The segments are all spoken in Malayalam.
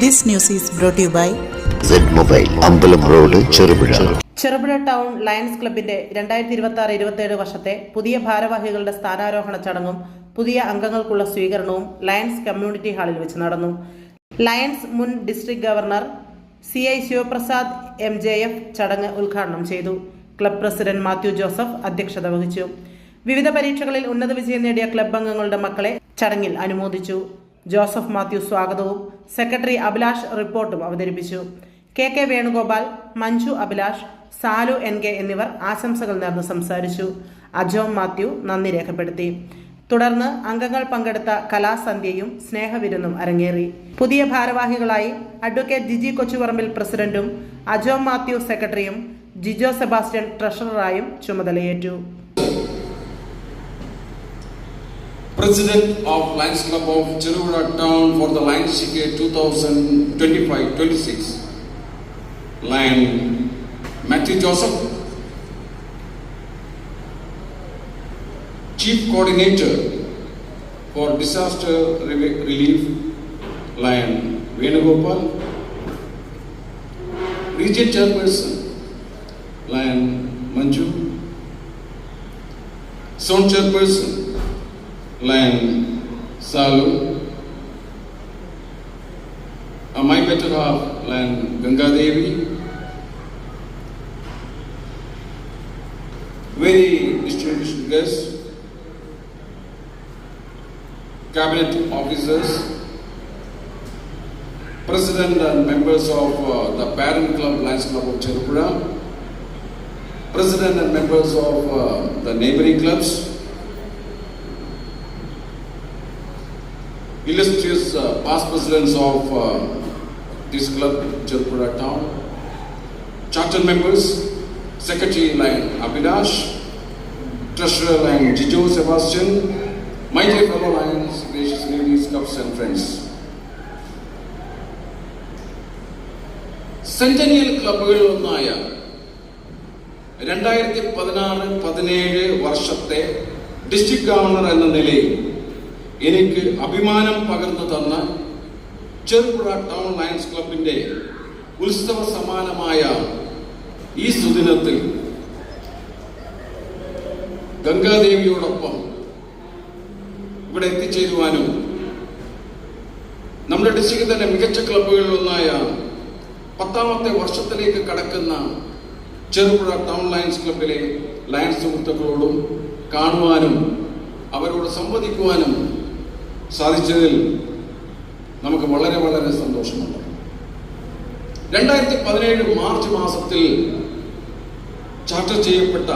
This news is brought to you by Z-Mobile, അമ്പലം road, Cherupuzha. Cherupuzha town lions ക്ലബിന്റെ 2026-27 വർഷത്തെ പുതിയ ഭാരവാഹികളുടെ സ്ഥാനാരോഹണ ചടങ്ങും പുതിയ അംഗങ്ങൾക്കുള്ള സ്വീകരണവും ലയൺസ് കമ്മ്യൂണിറ്റി ഹാളിൽ വെച്ച് നടന്നു. ലയൺസ് മുൻ district governor CI Sivaprasad MJF ചടങ്ങ് ഉദ്ഘാടനം ചെയ്തു. ക്ലബ് പ്രസിഡന്റ് മാത്യു ജോസഫ് അധ്യക്ഷത വഹിച്ചു. വിവിധ പരീക്ഷകളിൽ ഉന്നത വിജയം നേടിയ ക്ലബ് അംഗങ്ങളുടെ മക്കളെ ചടങ്ങിൽ അനുമോദിച്ചു. ജോസഫ് മാത്യു സ്വാഗതവും സെക്രട്ടറി അഭിലാഷ് റിപ്പോർട്ടും അവതരിപ്പിച്ചു. KK വേണുഗോപാൽ, മഞ്ജു അഭിലാഷ്, സാലു NK എന്നിവർ ആശംസകൾ നേർന്ന് സംസാരിച്ചു. അജോം മാത്യു നന്ദി രേഖപ്പെടുത്തി. തുടർന്ന് അംഗങ്ങൾ പങ്കെടുത്ത കലാസന്ധ്യയും സ്നേഹവിരുന്നും അരങ്ങേറി. പുതിയ ഭാരവാഹികളായി അഡ്വക്കേറ്റ് ജിജി കൊച്ചുപറമ്പിൽ പ്രസിഡന്റും അജോം മാത്യു സെക്രട്ടറിയും ജിജോ സെബാസ്റ്റ്യൻ ട്രഷററായും ചുമതലയേറ്റു. President of Lions Club of Cheruvara Town for the Lions Decade 2025-26, Lion Matthew Joseph. Chief Coordinator for Disaster Relief, Lion Venugopal. Region Chairperson, Lion Manju. Zone Chairperson, Lion Salu. My better half, Lion Ganga Devi. Very distinguished guests, cabinet officers, president and members of the parent club Lions Club of Cherupura, president and members of the neighboring clubs, illustrious past presidents of this club, Cherupura Town, charter members, Secretary Lion Abhilash, Treasurer Lion Jijo Sebastian, my dear fellow Lions, gracious ladies, cubs and friends. സെന്റനിയൽ ക്ലബുകളിൽ ഒന്നായ 2016-17 വർഷത്തെ ഡിസ്ട്രിക്ട് ഗവർണർ എന്ന നിലയിൽ എനിക്ക് അഭിമാനം പകർന്നു തന്ന ചെറുപുഴ ടൗൺ ലയൺസ് ക്ലബിന്റെ ഉത്സവ സമാനമായ ഈ സുദിനത്തിൽ ഗംഗാദേവിയോടൊപ്പം ഇവിടെ എത്തിച്ചേരുവാനും നമ്മുടെ ഡിസ്ട്രിക്റ്റിൽ തന്നെ മികച്ച ക്ലബുകളിലൊന്നായ 10ാമത്തെ വർഷത്തിലേക്ക് കടക്കുന്ന ചെറുപുഴ ടൗൺ ലയൺസ് ക്ലബിലെ ലയൺസ് സുഹൃത്തുക്കളോടും കാണുവാനും അവരോട് സംവദിക്കുവാനും സാധിച്ചതിൽ നമുക്ക് വളരെ വളരെ സന്തോഷമുണ്ട്. 2017 മാർച്ച് മാസത്തിൽ ചാർട്ടർ ചെയ്യപ്പെട്ട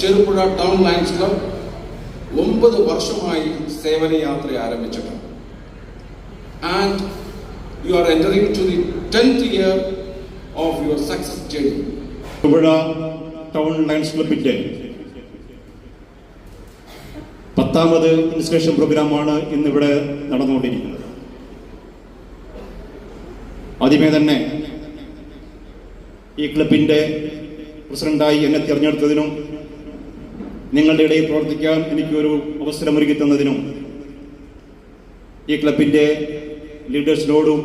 ചെറുപുഴ ടൗൺ ലയൺസ് ക്ലബ് 9 വർഷമായി സേവനയാത്ര ആരംഭിച്ചിട്ടുണ്ട്. And you are entering to the 10th year of your success journey. Cherupuzha town lions ക്ലബിന്റെ 10ാമത് ഇൻസ്റ്റലേഷൻ പ്രോഗ്രാമാണ് ഇന്നിവിടെ നടന്നുകൊണ്ടിരിക്കുന്നത്. ആദ്യമേ തന്നെ ഈ ക്ലബിന്റെ പ്രസിഡന്റായി എന്നെ തിരഞ്ഞെടുത്തതിനും നിങ്ങളുടെ ഇടയിൽ പ്രവർത്തിക്കാൻ എനിക്കൊരു അവസരമൊരുക്കി തന്നതിനും ഈ ക്ലബിന്റെ ലീഡേഴ്സിനോടും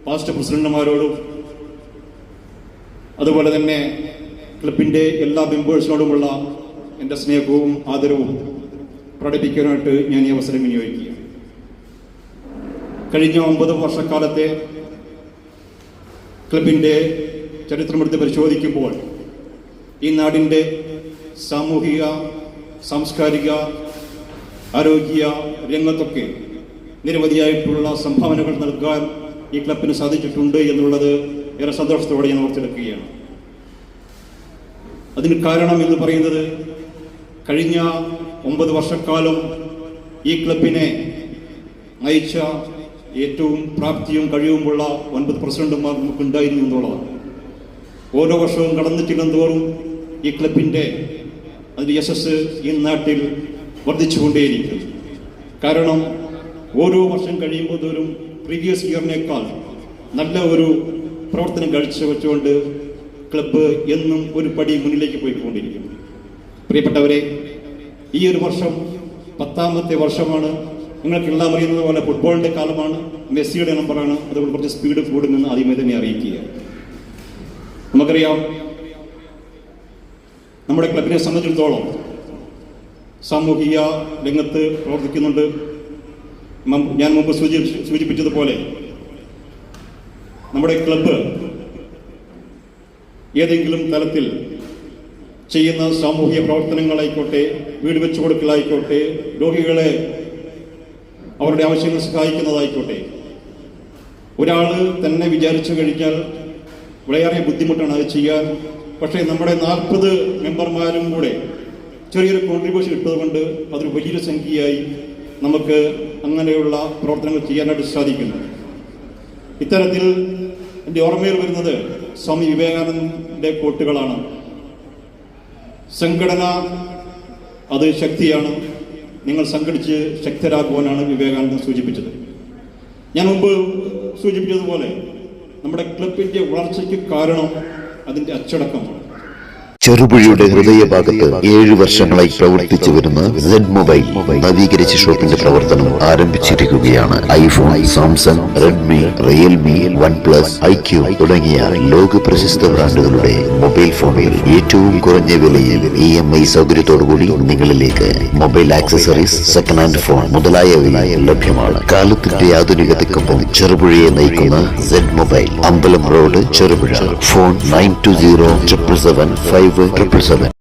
പാസ്റ്റ് പ്രസിഡന്റുമാരോടും അതുപോലെ തന്നെ ക്ലബിന്റെ എല്ലാ മെമ്പേഴ്സിനോടുമുള്ള എൻ്റെ സ്നേഹവും ആദരവും പ്രകടിപ്പിക്കാനായിട്ട് ഞാൻ ഈ അവസരം വിനിയോഗിക്കുക. കഴിഞ്ഞ 9 വർഷക്കാലത്തെ ക്ലബിൻ്റെ ചരിത്രമെടുത്ത് പരിശോധിക്കുമ്പോൾ ഈ നാടിൻ്റെ സാമൂഹിക, സാംസ്കാരിക, ആരോഗ്യ രംഗത്തൊക്കെ നിരവധിയായിട്ടുള്ള സംഭാവനകൾ നൽകാൻ ഈ ക്ലബിന് സാധിച്ചിട്ടുണ്ട് എന്നുള്ളത് ഏറെ സന്തോഷത്തോടെ ഞാൻ ഓർത്തെടുക്കുകയാണ്. അതിന് കാരണം എന്ന് പറയുന്നത് കഴിഞ്ഞ 9 വർഷക്കാലം ഈ ക്ലബിനെ നയിച്ച ഏറ്റവും പ്രാപ്തിയും കഴിവുമുള്ള 9 പ്രസിഡന്റുമാർ നമുക്കുണ്ടായിരുന്നു എന്നുള്ളതാണ്. ഓരോ വർഷവും കടന്നു ചെല്ലുന്തോറും ഈ ക്ലബിൻ്റെ അതിൻ്റെ യശസ് ഈ നാട്ടിൽ വർദ്ധിച്ചുകൊണ്ടേയിരിക്കും. കാരണം ഓരോ വർഷം കഴിയുമ്പോൾ തോറും പ്രീവിയസ് ഇയറിനേക്കാൾ നല്ല ഒരു പ്രവർത്തനം കാഴ്ചവെച്ചുകൊണ്ട് ക്ലബ്ബ് എന്നും ഒരു പടി മുന്നിലേക്ക് പോയിക്കൊണ്ടിരിക്കും. പ്രിയപ്പെട്ടവരെ, ഈ ഒരു വർഷം 10ാമത്തെ വർഷമാണ് നിങ്ങൾക്കെല്ലാം അറിയുന്നത് പോലെ ഫുട്ബോളിൻ്റെ കാലമാണ്, മെസ്സിയുടെ നമ്പറാണ്, അതുകൊണ്ട് കുറച്ച് സ്പീഡ് കൂടുമെന്ന് ആദ്യമേ തന്നെ അറിയിക്കുക. നമുക്കറിയാം, നമ്മുടെ ക്ലബിനെ സംബന്ധിച്ചിടത്തോളം സാമൂഹിക രംഗത്ത് പ്രവർത്തിക്കുന്നുണ്ട്. ഞാൻ മുമ്പ് സൂചിപ്പിച്ചതുപോലെ നമ്മുടെ ക്ലബ്ബ് ഏതെങ്കിലും തലത്തിൽ ചെയ്യുന്ന സാമൂഹിക പ്രവർത്തനങ്ങളായിക്കോട്ടെ, വീട് വെച്ചു കൊടുക്കലായിക്കോട്ടെ, രോഗികളെ അവരുടെ ആവശ്യങ്ങൾ സഹായിക്കുന്നതായിക്കോട്ടെ, ഒരാൾ തന്നെ വിചാരിച്ചു കഴിഞ്ഞാൽ വളരെയേറെ ബുദ്ധിമുട്ടാണ് അത് ചെയ്യാൻ. പക്ഷേ നമ്മുടെ 40 മെമ്പർമാരും കൂടെ ചെറിയൊരു കോൺട്രിബ്യൂഷൻ ഇട്ടതുകൊണ്ട് അതൊരു വലിയൊരു സംഖ്യയായി നമുക്ക് അങ്ങനെയുള്ള പ്രവർത്തനങ്ങൾ ചെയ്യാനായിട്ട് സാധിക്കുന്നു. ഇത്തരത്തിൽ എൻ്റെ ഓർമ്മയിൽ വരുന്നത് സ്വാമി വിവേകാനന്ദൻ്റെ കോട്ടുകളാണ്. സംഘടന അത് ശക്തിയാണ്, നിങ്ങൾ സംഘടിച്ച് ശക്തരാക്കുവാനാണ് വിവേകാനന്ദൻ സൂചിപ്പിച്ചത്. ഞാൻ മുമ്പ് സൂചിപ്പിച്ചതുപോലെ നമ്മുടെ ക്ലബിൻ്റെ വളർച്ചയ്ക്ക് കാരണം അതിൻ്റെ അച്ചടക്കമാണ്. ചെറുപുഴയുടെ ഹൃദയഭാഗത്ത് 7 വർഷങ്ങളായി പ്രവർത്തിച്ചു വരുന്ന സെഡ് മൊബൈൽ നവീകരിച്ച ഷോപ്പിന്റെ പ്രവർത്തനം ആരംഭിച്ചിരിക്കുകയാണ്. IPhone, Samsung, Redmi, Realme, OnePlus, IQ തുടങ്ങിയ ലോക പ്രശസ്ത ബ്രാൻഡുകളുടെ മൊബൈൽ ഫോണുകൾ ഏറ്റവും കുറഞ്ഞ വിലയിൽ EMI സൗകര്യത്തോടുകൂടി നിങ്ങളിലേക്ക്. Mobile accessories, second hand phone മുതലായവ ലഭ്യമാണ്. കാലത്തിന്റെ ആധുനികതയ്ക്കൊപ്പം ചെറുപുഴയെ നയിക്കുന്ന സെഡ് മൊബൈൽ, അമ്പലം റോഡ്, ചെറുപുഴ. ഫോൺ 92077577.